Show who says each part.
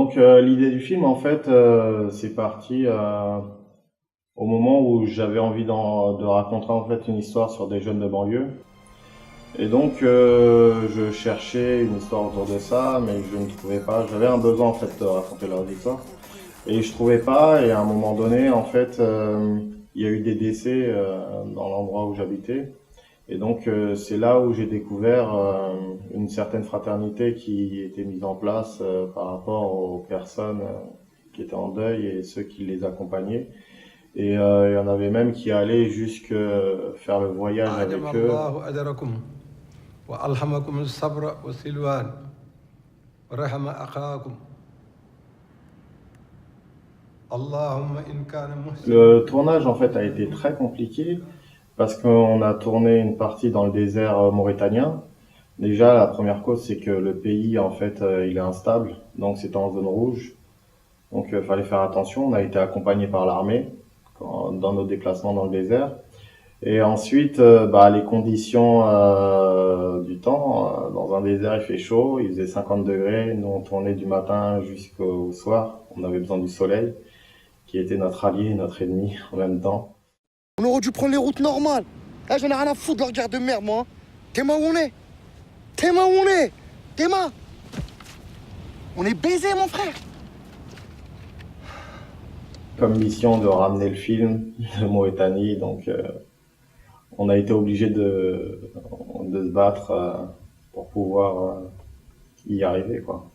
Speaker 1: Donc l'idée du film, en fait, c'est parti au moment où j'avais envie de raconter en fait une histoire sur des jeunes de banlieue. Et donc je cherchais une histoire autour de ça, mais je ne trouvais pas. J'avais un besoin en fait de raconter leur histoire. Et je trouvais pas. Et à un moment donné, en fait, il y a eu des décès dans l'endroit où j'habitais. Et donc c'est là où j'ai découvert une certaine fraternité qui était mise en place par rapport aux personnes qui étaient en deuil et ceux qui les accompagnaient. Et il y en avait même qui allaient jusque faire le voyage
Speaker 2: أعجم
Speaker 1: avec eux.
Speaker 2: الله أجركم وألهمكم الصبر والسلوان ورحم أخاكم اللهم إن كان محسنا
Speaker 1: Le tournage en fait a été très compliqué parce qu'on a tourné une partie dans le désert mauritanien. Déjà, la première cause, c'est que le pays en fait il est instable, donc c'était en zone rouge. Donc, il fallait faire attention. On a été accompagné par l'armée dans nos déplacements dans le désert. Et ensuite, les conditions du temps. Dans un désert, il fait chaud, il faisait 50 degrés. Nous, on tournait du matin jusqu'au soir. On avait besoin du soleil, qui était notre allié et notre ennemi en même temps.
Speaker 3: On aurait dû prendre les routes normales. J'en ai rien à foutre de leur guerre de merde, moi. T'es où on est? T'es où on est? T'es on est baisés, mon frère.
Speaker 1: Comme mission de ramener le film de Mauritanie, donc on a été obligé de se battre pour pouvoir y arriver, quoi.